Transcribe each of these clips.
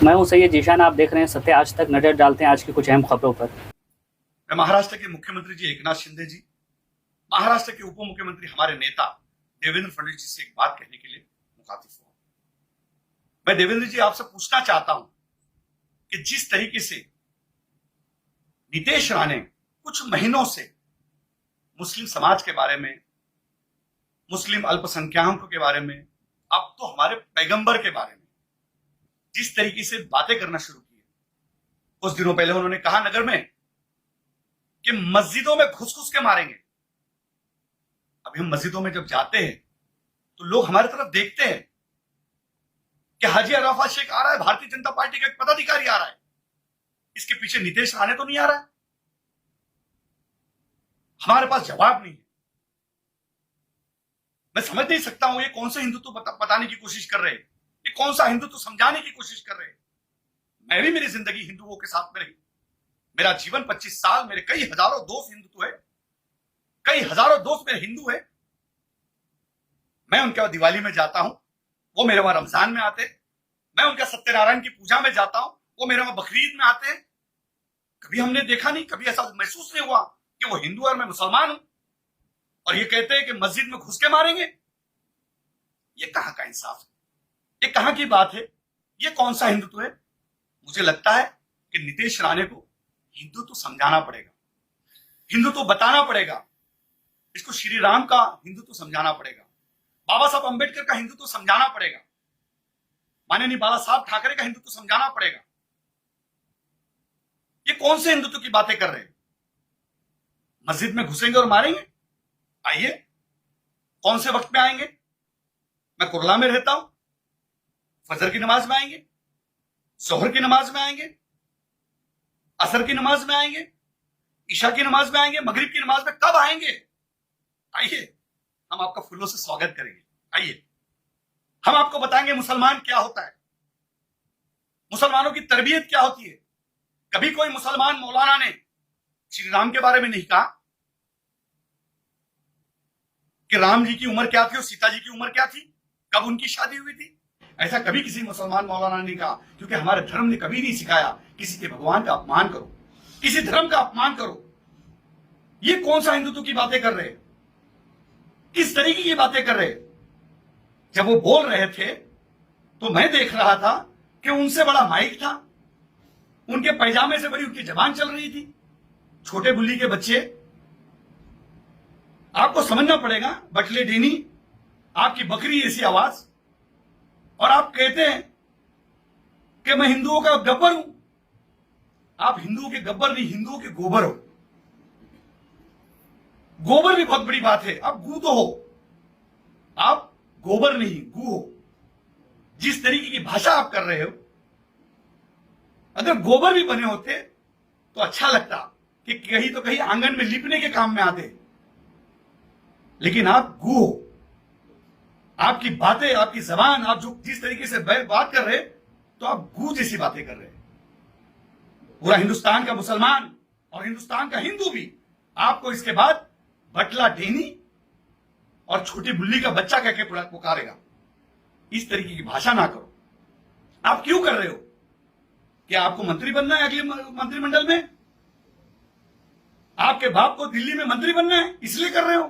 मैं हूं सैयद जीशान। आप देख रहे हैं सत्य आज तक। नजर डालते हैं आज की कुछ अहम खबरों पर। मैं महाराष्ट्र के मुख्यमंत्री जी एकनाथ शिंदे जी, महाराष्ट्र के उप मुख्यमंत्री हमारे नेता देवेंद्र फडणवीस जी से एक बात कहने के लिए मुखातिब हुआ। मैं देवेंद्र जी आपसे पूछना चाहता हूं कि जिस तरीके से नीतीश राणे कुछ महीनों से मुस्लिम समाज के बारे में, मुस्लिम अल्पसंख्यकों के बारे में, अब तो हमारे पैगंबर के बारे में जिस तरीके से बातें करना शुरू की है। कुछ दिनों पहले उन्होंने कहा नगर में कि मस्जिदों में घुस घुस के मारेंगे। अभी हम मस्जिदों में जब जाते हैं तो लोग हमारी तरफ देखते हैं कि हाजी अराफात शेख आ रहा है, भारतीय जनता पार्टी का एक पदाधिकारी आ रहा है, इसके पीछे नीतीश राणे तो नहीं आ रहा है। हमारे पास जवाब नहीं है। मैं समझ नहीं सकता हूं ये कौन सा हिंदुत्व बताने की कोशिश कर रहे हैं, ये कौन सा हिंदुत्व समझाने की कोशिश कर रहे हैं। मैं भी मेरी जिंदगी हिंदुओं के साथ में रही, मेरा जीवन 25 साल, मेरे कई हजारों दोस्त हिंदुत्व है, कई हजारों दोस्त मेरे हिंदू है। मैं उनके वहां दिवाली में जाता हूं, वो मेरे वहां रमजान में आते। मैं उनका सत्यनारायण की पूजा में जाता हूं, वो मेरे वहां बकरीद में आते हैं। कभी हमने देखा नहीं, कभी ऐसा महसूस नहीं हुआ कि वो हिंदू है और मैं मुसलमान हूं, और ये कहते हैं कि मस्जिद में घुस के मारेंगे। ये कहां का इंसाफ है, ये कहां की बात है, ये कौन सा हिंदुत्व है। मुझे लगता है कि नीतीश राणे को हिंदुत्व समझाना पड़ेगा, हिंदुत्व बताना पड़ेगा, इसको श्री राम का हिंदुत्व समझाना पड़ेगा, बाबा साहब अंबेडकर का हिंदुत्व समझाना पड़ेगा, माननीय बाला साहब ठाकरे का हिंदुत्व समझाना पड़ेगा। ये कौन से हिंदुत्व की बातें कर रहे हैं। मस्जिद में घुसेंगे और मारेंगे। आइए, कौन से वक्त में आएंगे। मैं कुरला में रहता हूं, फजर की नमाज में आएंगे, जोहर की नमाज में आएंगे, असर की नमाज में आएंगे, ईशा की नमाज में आएंगे, मगरिब की नमाज में कब आएंगे। आइए, हम आपका फूलों से स्वागत करेंगे। आइए, हम आपको बताएंगे मुसलमान क्या होता है, मुसलमानों की तरबियत क्या होती है। कभी कोई मुसलमान मौलाना ने श्री राम के बारे में नहीं कहा कि राम जी की उम्र क्या थी और सीता जी की उम्र क्या थी, कब उनकी शादी हुई थी। ऐसा कभी किसी मुसलमान मौलाना ने कहा, क्योंकि हमारे धर्म ने कभी नहीं सिखाया किसी के भगवान का अपमान करो, किसी धर्म का अपमान करो। ये कौन सा हिंदुत्व की बातें कर रहे हैं, किस तरीके की बातें कर रहे हैं। जब वो बोल रहे थे तो मैं देख रहा था कि उनसे बड़ा माइक था, उनके पैजामे से बड़ी उनकी जबान चल रही थी। छोटे बुल्ली के बच्चे, आपको समझना पड़ेगा, बटले डेनी, आपकी बकरी ऐसी आवाज, और आप कहते हैं कि मैं हिंदुओं का गब्बर हूं। आप हिंदुओं के गब्बर नहीं, हिंदुओं के गोबर हो। गोबर भी बहुत बड़ी बात है, आप गू तो हो, आप गोबर नहीं गू हो। जिस तरीके की भाषा आप कर रहे हो, अगर गोबर भी बने होते तो अच्छा लगता कि कहीं तो कहीं आंगन में लिपने के काम में आते, लेकिन आप गू हो। आपकी बातें, आपकी जबान, आप जो जिस तरीके से बात कर रहे, तो आप गू जैसी बातें कर रहे हैं। पूरा हिंदुस्तान का मुसलमान और हिंदुस्तान का हिंदू भी आपको इसके बाद बटला डेनी और छोटी बुल्ली का बच्चा कह के पुकारेगा। इस तरीके की भाषा ना करो। आप क्यों कर रहे हो, क्या आपको मंत्री बनना है अगले मंत्रिमंडल में, आपके बाप को दिल्ली में मंत्री बनना है, इसलिए कर रहे हो।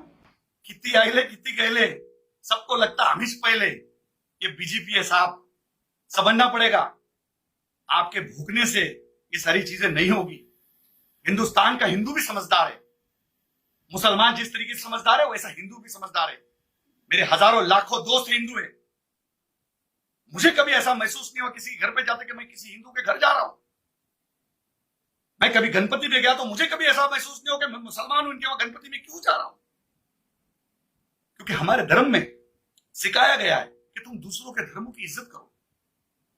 कितनी आइले कितनी गहले, सबको लगता हमीश पहले। ये बीजेपी है साहब, समझना पड़ेगा, आपके भूखने से ये सारी चीजें नहीं होगी। हिंदुस्तान का हिंदू भी समझदार है, मुसलमान जिस तरीके से समझदार है वैसा हिंदू भी समझदार है। मेरे हजारों लाखों दोस्त हिंदू है। मुझे कभी ऐसा महसूस नहीं हुआ किसी घर पे जाते कि मैं किसी हिंदू के घर जा रहा हूं। मैं कभी गणपति में गया तो मुझे कभी ऐसा महसूस नहीं हो कि मैं मुसलमान हूं, इनके वहां गणपति में क्यों जा रहा हूं। क्योंकि हमारे धर्म में सिखाया गया है कि तुम दूसरों के धर्मों की इज्जत करो।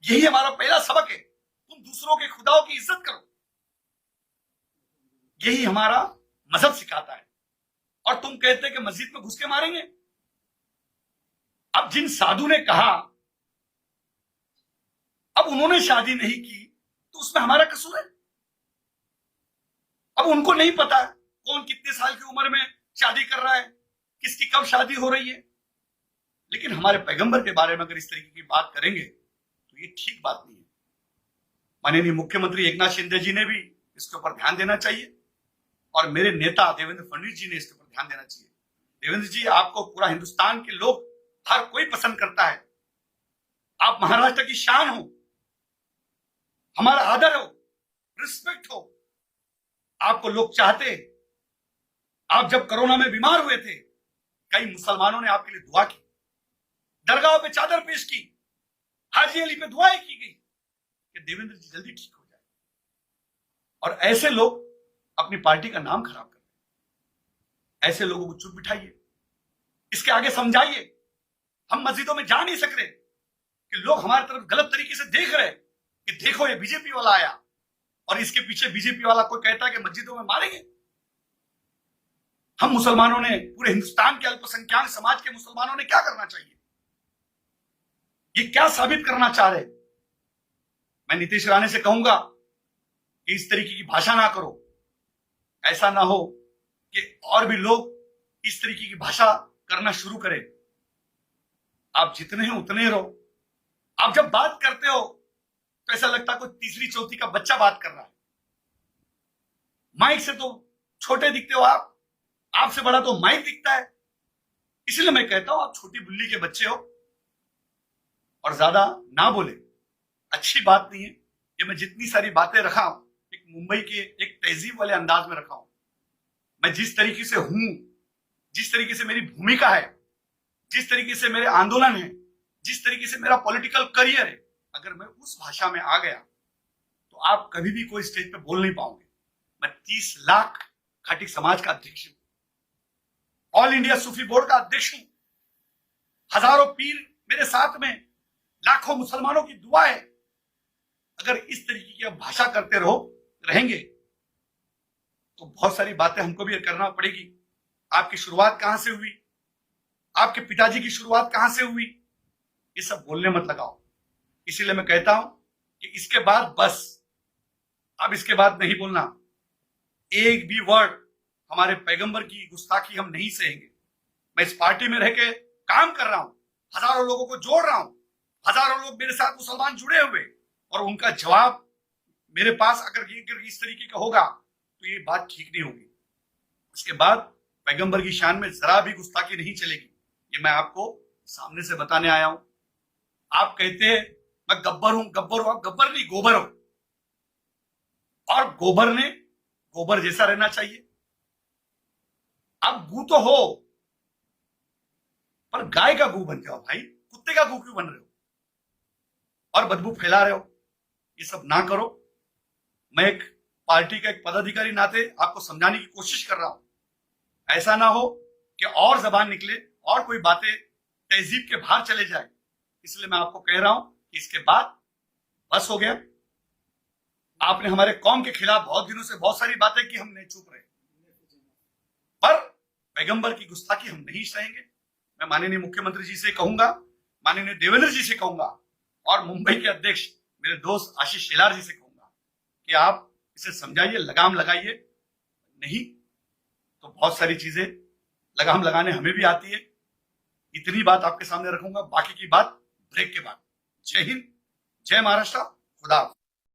यही हमारा पहला सबक है, तुम दूसरों के खुदाओं की इज्जत करो। यही हमारा मजहब सिखाता है। और तुम कहते कि मस्जिद में घुस के मारेंगे। अब जिन साधु ने कहा, अब उन्होंने शादी नहीं की तो उसमें हमारा कसूर है। अब उनको नहीं पता कौन कितने साल की उम्र में शादी कर रहा है, किसकी कब शादी हो रही है। लेकिन हमारे पैगंबर के बारे में अगर इस तरीके की बात करेंगे तो ये ठीक बात नहीं है। माननीय मुख्यमंत्री एकनाथ शिंदे जी ने भी इसके ऊपर ध्यान देना चाहिए और मेरे नेता देवेंद्र फडणवीस जी ने इसके ऊपर ध्यान देना चाहिए। देवेंद्र जी, आपको पूरा हिंदुस्तान के लोग, हर कोई पसंद करता है। आप महाराष्ट्र की शान हो, हमारा आदर हो, रिस्पेक्ट हो, आपको लोग चाहते। आप जब कोरोना में बीमार हुए थे, कई मुसलमानों ने आपके लिए दुआ की, दरगाह पे चादर पेश की, हाजी अली पे दुआएं की गई कि देवेंद्र जी जल्दी ठीक हो जाए। और ऐसे लोग अपनी पार्टी का नाम खराब करते हैं। ऐसे लोगों को चुप बिठाइए, इसके आगे समझाइए। हम मस्जिदों में जा नहीं सक रहे कि लोग हमारी तरफ गलत तरीके से देख रहे कि देखो ये बीजेपी वाला आया, और इसके पीछे बीजेपी वाला कोई कहता है कि मस्जिदों में मारेंगे। हम मुसलमानों ने, पूरे हिंदुस्तान के अल्पसंख्यक समाज के मुसलमानों ने क्या करना चाहिए? ये क्या साबित करना चाह रहे? मैं नीतीश राणे से कहूंगा कि इस तरीके की भाषा ना करो। ऐसा ना हो कि और भी लोग इस तरीके की भाषा करना शुरू करें। आप जितने हैं उतने रहो। आप जब बात करते हो तो ऐसा लगता है कोई तीसरी चौथी का बच्चा बात कर रहा है। माइक से तो छोटे दिखते हो आप, आपसे बड़ा तो माइक दिखता है। इसलिए मैं कहता हूं आप छोटी बुल्ली के बच्चे हो और ज्यादा ना बोले, अच्छी बात नहीं है। ये मैं जितनी सारी बातें रखा हूं, एक मुंबई के एक तहजीब वाले अंदाज में रखा हूं। मैं जिस तरीके से हूं, जिस तरीके से मेरी भूमिका है, जिस तरीके से मेरे आंदोलन है, जिस तरीके से मेरा पॉलिटिकल करियर है, अगर मैं उस भाषा में आ गया तो आप कभी भी कोई स्टेज पे बोल नहीं पाओगे। मैं 30 लाख खाटिक समाज का अध्यक्ष हूं, ऑल इंडिया सूफी बोर्ड का अध्यक्ष हूं, हजारों पीर मेरे साथ में, लाखों मुसलमानों की दुआ है। अगर इस तरीके की भाषा करते रहेंगे तो बहुत सारी बातें हमको भी करना पड़ेगी। आपकी शुरुआत कहां से हुई, आपके पिताजी की शुरुआत कहां से हुई, ये सब बोलने मत लगाओ। इसीलिए मैं कहता हूं कि इसके बाद बस, अब इसके बाद नहीं बोलना। एक भी वर्ड हमारे पैगंबर की गुस्ताखी हम नहीं सहेंगे। मैं इस पार्टी में रह के काम कर रहा हूं, हजारों लोगों को जोड़ रहा हूं, हजारों लोग मेरे साथ मुसलमान जुड़े हुए, और उनका जवाब मेरे पास अगर इस तरीके का होगा तो ये बात ठीक नहीं होगी। उसके बाद पैगंबर की शान में जरा भी गुस्ताखी नहीं चलेगी। ये मैं आपको सामने से बताने आया हूं। आप कहते हैं मैं गब्बर हूं, गब्बर हूं। आप गब्बर नहीं, गोबर हो, और गोबर ने गोबर जैसा रहना चाहिए। आप गू तो हो, पर गाय का गू बन जाओ भाई, कुत्ते का गू क्यों बन रहे हो और बदबू फैला रहे हो? ये सब ना करो। मैं एक पार्टी का एक पदाधिकारी नाते आपको समझाने की कोशिश कर रहा हूं। ऐसा ना हो कि और जबान निकले और कोई बातें तहजीब के बाहर चले जाए। इसलिए मैं आपको कह रहा हूं कि इसके बाद बस हो गया। आपने हमारे कौम के खिलाफ बहुत दिनों से बहुत सारी बातें की, हम नहीं चुप रहे, पर पैगंबर की गुस्ताखी हम नहीं सहेंगे। मैं माननीय मुख्यमंत्री जी से कहूंगा, माननीय देवेंद्र जी से कहूंगा, और मुंबई के अध्यक्ष मेरे दोस्त आशीष शेलार जी से कहूंगा कि आप इसे समझाइए, लगाम लगाइए। नहीं तो बहुत सारी चीजें लगाम लगाने हमें भी आती है। इतनी बात आपके सामने रखूंगा, बाकी की बात ब्रेक के बाद। जय हिंद, जय महाराष्ट्र, खुदा।